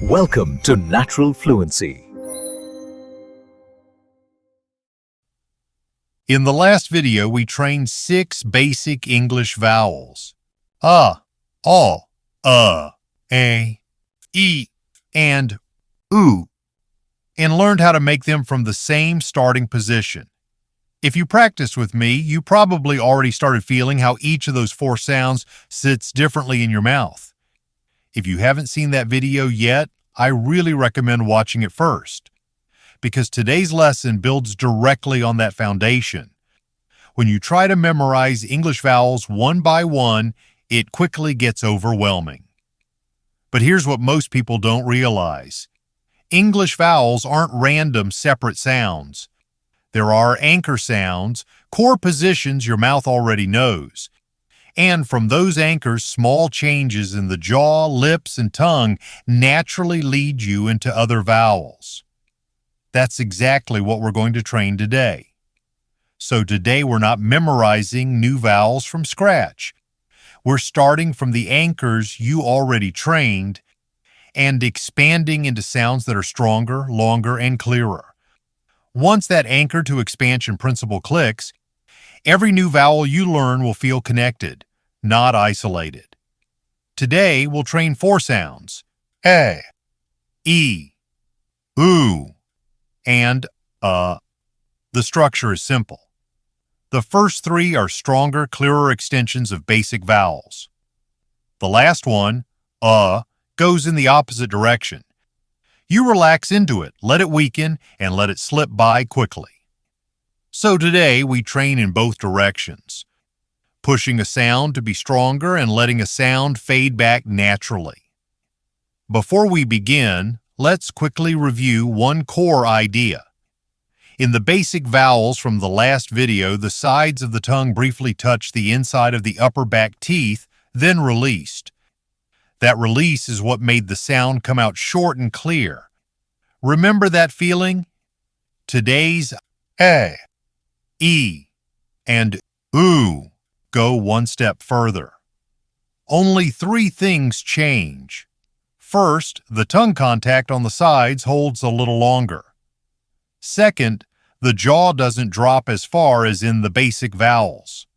Welcome to Natural Fluency. In the last video, we trained 6 basic English vowels. A, a, e, and oo, and learned how to make them from the same starting position. If you practiced with me, you probably already started feeling how each of those 4 sounds sits differently in your mouth. If you haven't seen that video yet, I really recommend watching it first, because today's lesson builds directly on that foundation. When you try to memorize English vowels one by one, it quickly gets overwhelming. But here's what most people don't realize. English vowels aren't random, separate sounds. There are anchor sounds, core positions your mouth already knows. And from those anchors, small changes in the jaw, lips, and tongue naturally lead you into other vowels. That's exactly what we're going to train today. So today we're not memorizing new vowels from scratch. We're starting from the anchors you already trained and expanding into sounds that are stronger, longer, and clearer. Once that anchor to expansion principle clicks, every new vowel you learn will feel connected, not isolated. Today, we'll train 4 sounds: a, e, oo, and The structure is simple. The first 3 are stronger, clearer extensions of basic vowels. The last one, goes in the opposite direction. You relax into it, let it weaken, and let it slip by quickly. So today, we train in both directions, pushing a sound to be stronger and letting a sound fade back naturally. Before we begin, let's quickly review one core idea. In the basic vowels from the last video, the sides of the tongue briefly touch the inside of the upper back teeth, then released. That release is what made the sound come out short and clear. Remember that feeling? Today's a, e, and oo go one step further. Only 3 things change. First, the tongue contact on the sides holds a little longer. Second, the jaw doesn't drop as far as in the basic vowels.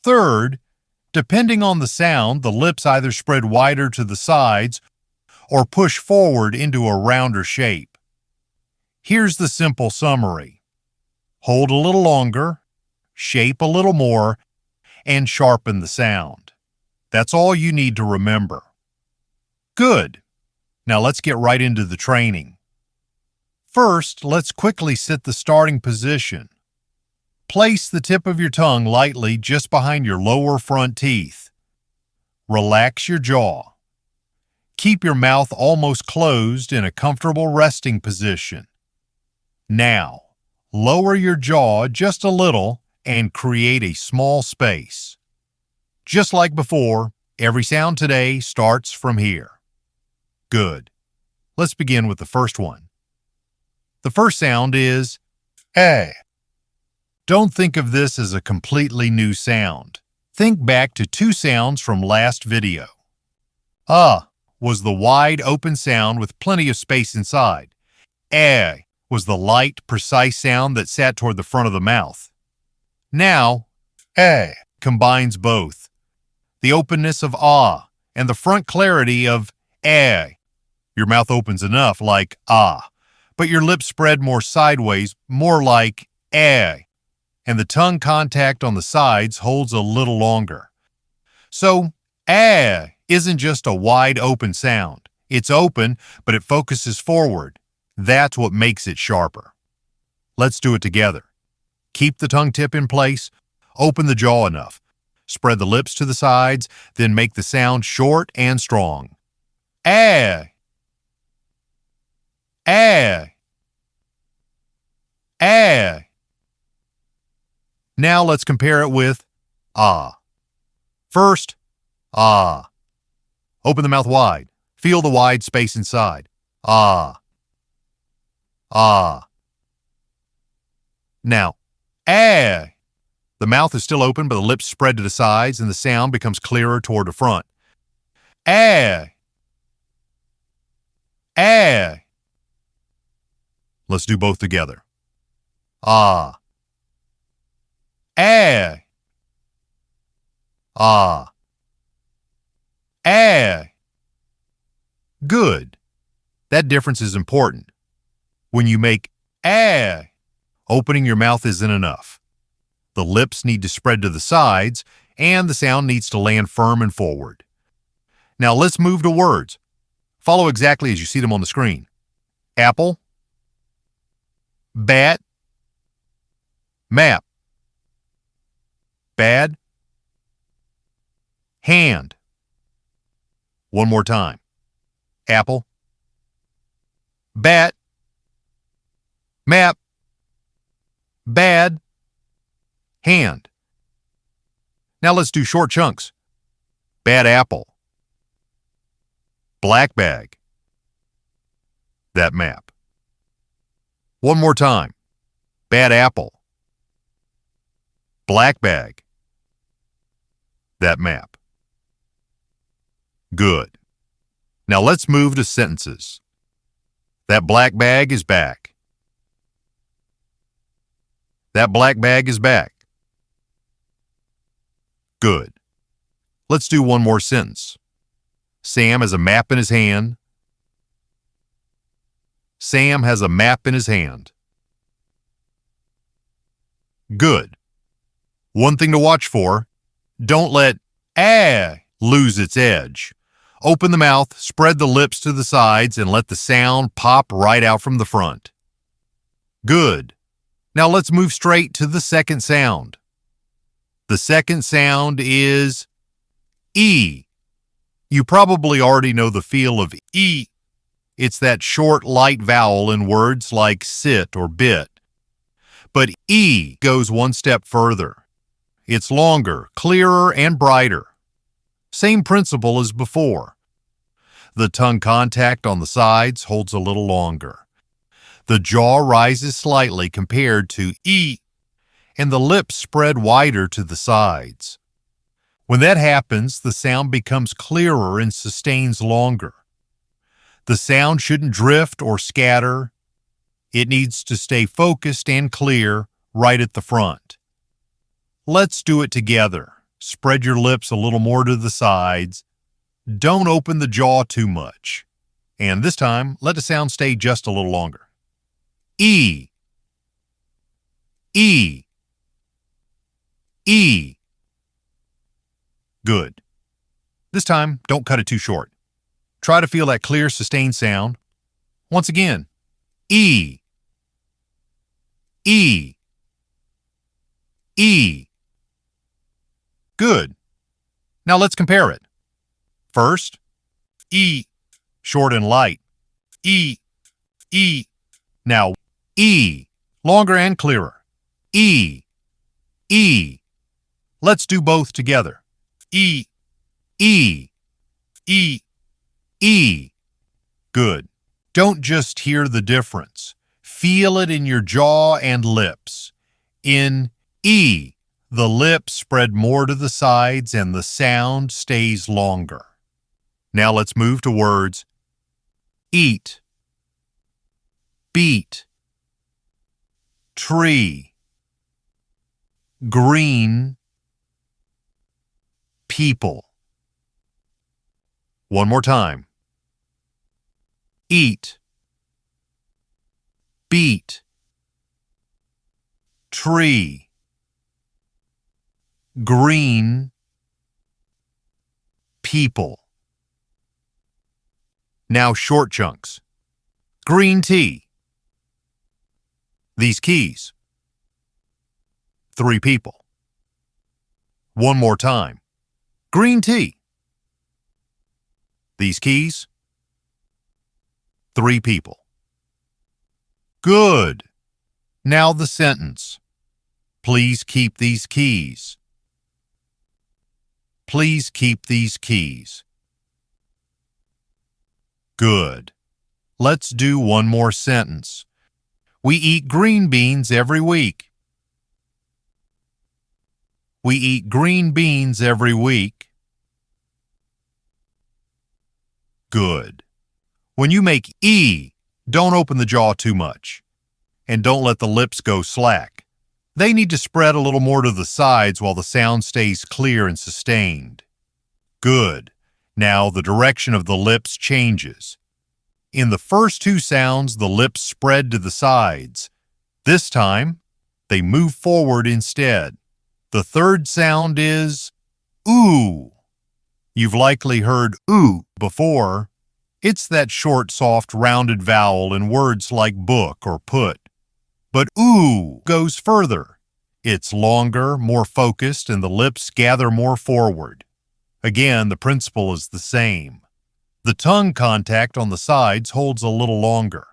Third, depending on the sound, the lips either spread wider to the sides or push forward into a rounder shape. Here's the simple summary. Hold a little longer, shape a little more, and sharpen the sound. That's all you need to remember. Good. Now let's get right into the training. First, let's quickly sit the starting position. Place the tip of your tongue lightly just behind your lower front teeth. Relax your jaw. Keep your mouth almost closed in a comfortable resting position. Now, lower your jaw just a little and create a small space. Just like before, every sound today starts from here. Good. Let's begin with the first one. The first sound is a. Don't think of this as a completely new sound. Think back to 2 sounds from last video. Was the wide open sound with plenty of space inside. Was the light, precise sound that sat toward the front of the mouth. Now, a combines both. The openness of and the front clarity of Your mouth opens enough like but your lips spread more sideways, more like and the tongue contact on the sides holds a little longer. So, isn't just a wide open sound. It's open, but it focuses forward. That's what makes it sharper. Let's do it together. Keep the tongue tip in place, open the jaw enough, spread the lips to the sides, then make the sound short and strong. A. Now let's compare it with First, open the mouth wide. Feel the wide space inside. Now, the mouth is still open, but the lips spread to the sides and the sound becomes clearer toward the front. Let's do both together. Ah. Eh. Ah. Eh. Good. That difference is important. When you make eh, opening your mouth isn't enough. The lips need to spread to the sides, and the sound needs to land firm and forward. Now let's move to words. Follow exactly as you see them on the screen. Apple, bat, map, bad, hand. One more time. Apple, bat, map, bad, hand. Now let's do short chunks. Bad apple, black bag, that map. One more time. Bad apple, black bag, that map. Good. Now let's move to sentences. That black bag is back. That black bag is back. Good. Let's do one more sentence. Sam has a map in his hand. Sam has a map in his hand. Good. One thing to watch for, don't let lose its edge. Open the mouth, spread the lips to the sides, and let the sound pop right out from the front. Good. Now let's move straight to the second sound. The second sound is E. You probably already know the feel of E. It's that short, light vowel in words like sit or bit. But E goes one step further. It's longer, clearer, and brighter. Same principle as before. The tongue contact on the sides holds a little longer. The jaw rises slightly compared to E, and the lips spread wider to the sides. When that happens, the sound becomes clearer and sustains longer. The sound shouldn't drift or scatter. It needs to stay focused and clear right at the front. Let's do it together. Spread your lips a little more to the sides. Don't open the jaw too much. And this time, let the sound stay just a little longer. E. E. E. Good. This time, don't cut it too short. Try to feel that clear, sustained sound. Once again, E. E. E. Good. Now let's compare it. First, E, short and light. E, E. Now, E, longer and clearer. E, E. Let's do both together. E, E, E, E. Good. Don't just hear the difference. Feel it in your jaw and lips. In E, the lips spread more to the sides and the sound stays longer. Now let's move to words. Eat, beat, tree, green, people. One more time. Eat, beat, tree, green, people. Now short chunks. Green tea. These keys. 3 people. One more time. Green tea. These keys. 3 people. Good. Now the sentence. Please keep these keys. Please keep these keys. Good. Let's do one more sentence. We eat green beans every week. We eat green beans every week. Good. When you make E, don't open the jaw too much. and don't let the lips go slack. They need to spread a little more to the sides while the sound stays clear and sustained. Good. Now the direction of the lips changes. In the first two sounds, the lips spread to the sides. This time, they move forward instead. The third sound is ooh. You've likely heard ooh before. It's that short, soft, rounded vowel in words like book or put. But ooh goes further. It's longer, more focused, and the lips gather more forward. Again, the principle is the same. The tongue contact on the sides holds a little longer.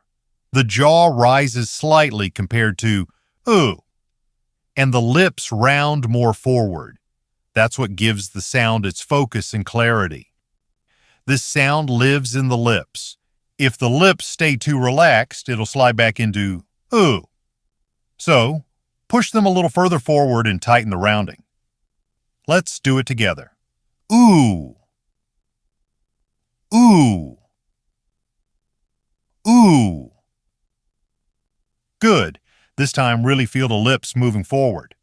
The jaw rises slightly compared to ooh, and the lips round more forward. That's what gives the sound its focus and clarity. This sound lives in the lips. If the lips stay too relaxed, it'll slide back into ooh. So, push them a little further forward and tighten the rounding. Let's do it together. Ooh. Ooh. Ooh. Good. This time really feel the lips moving forward.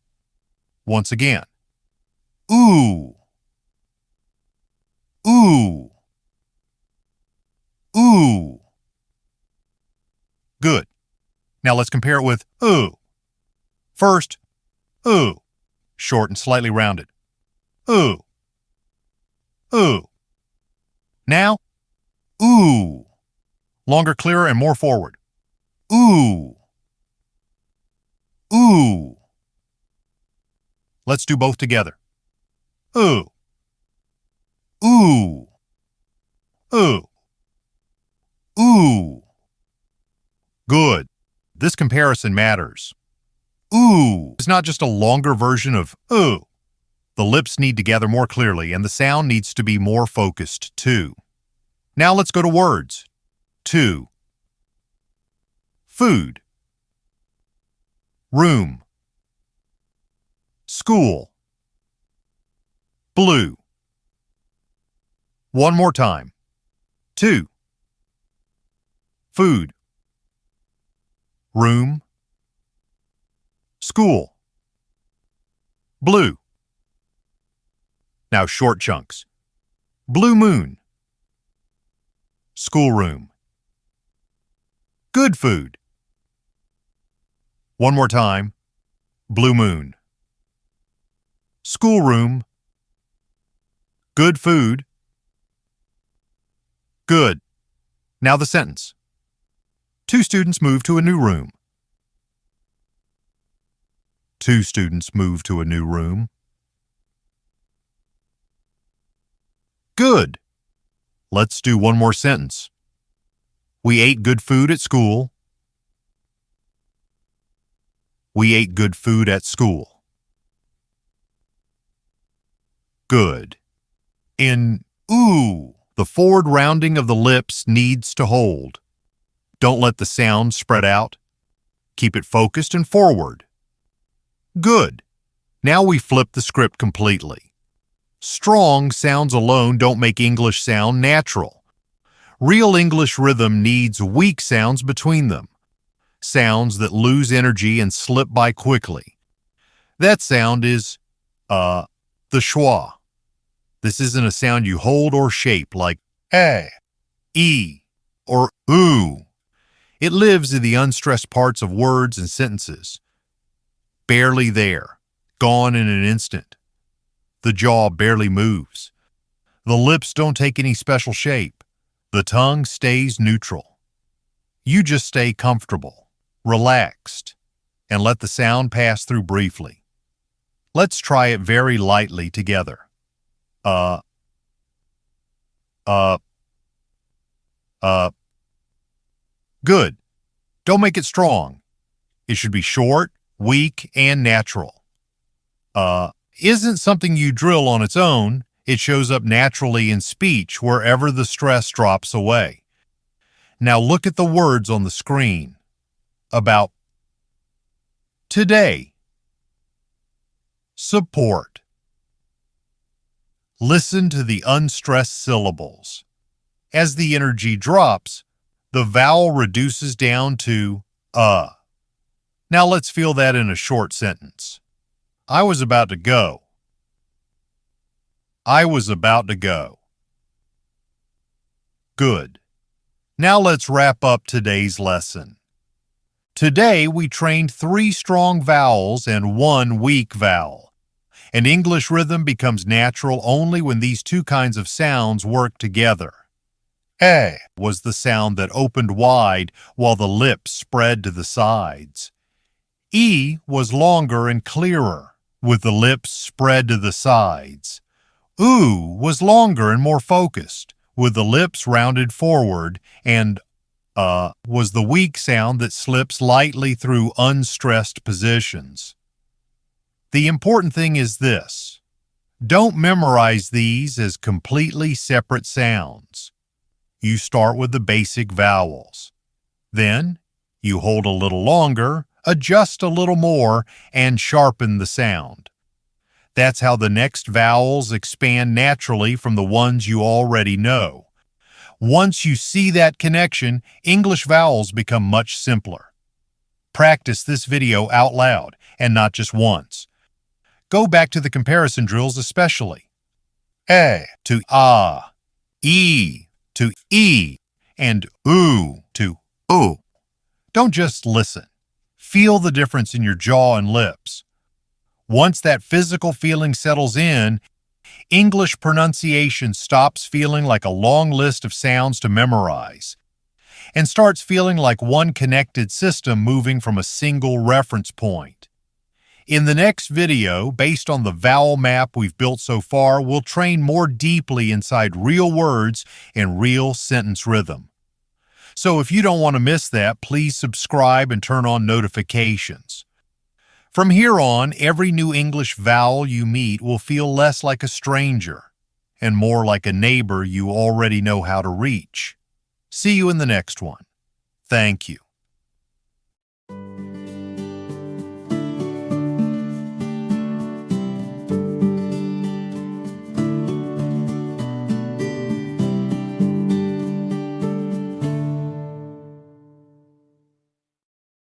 Once again. Ooh. Ooh. Ooh. Good. Now let's compare it with ooh. First, ooh. Short and slightly rounded. Ooh. Ooh. Now, ooh. Longer, clearer, and more forward. Ooh. Ooh. Let's do both together. Ooh. Ooh. Ooh. Ooh. Good. This comparison matters. Ooh is not just a longer version of ooh. The lips need to gather more clearly, and the sound needs to be more focused, too. Now let's go to words. 2. Food. Room. School. Blue. One more time. 2. Food. Room. School. Blue. Now short chunks. Blue moon. Schoolroom. Good food. One more time. Blue moon. Schoolroom. Good food. Good. Now the sentence. 2 students move to a new room. 2 students move to a new room. Good. Let's do one more sentence. We ate good food at school. We ate good food at school. Good. In ooh, the forward rounding of the lips needs to hold. Don't let the sound spread out. Keep it focused and forward. Good. Now we flip the script completely. Strong sounds alone don't make English sound natural. Real English rhythm needs weak sounds between them. Sounds that lose energy and slip by quickly. That sound is, the schwa. This isn't a sound you hold or shape like a, e, or ooh. It lives in the unstressed parts of words and sentences. Barely there, gone in an instant. The jaw barely moves. The lips don't take any special shape. The tongue stays neutral. You just stay comfortable, relaxed, and let the sound pass through briefly. Let's try it very lightly together. Good. Don't make it strong. It should be short, weak, and natural. Isn't something you drill on its own. It shows up naturally in speech wherever the stress drops away. Now look at the words on the screen. About today. Support. Listen to the unstressed syllables. As the energy drops, the vowel reduces down to Now let's feel that in a short sentence. I was about to go. I was about to go. Good. Now let's wrap up today's lesson. Today we trained 3 strong vowels and 1 weak vowel. An English rhythm becomes natural only when these two kinds of sounds work together. A was the sound that opened wide while the lips spread to the sides. E was longer and clearer, with the lips spread to the sides. Oo was longer and more focused, with the lips rounded forward, and was the weak sound that slips lightly through unstressed positions. The important thing is this: don't memorize these as completely separate sounds. You start with the basic vowels. Then, you hold a little longer, adjust a little more, and sharpen the sound. That's how the next vowels expand naturally from the ones you already know. Once you see that connection, English vowels become much simpler. Practice this video out loud, and not just once. Go back to the comparison drills especially. A to ah, E to E, and oo to oo. Don't just listen. Feel the difference in your jaw and lips. Once that physical feeling settles in, English pronunciation stops feeling like a long list of sounds to memorize and starts feeling like one connected system moving from a single reference point. In the next video, based on the vowel map we've built so far, we'll train more deeply inside real words and real sentence rhythm. So if you don't want to miss that, please subscribe and turn on notifications. From here on, every new English vowel you meet will feel less like a stranger and more like a neighbor you already know how to reach. See you in the next one. Thank you.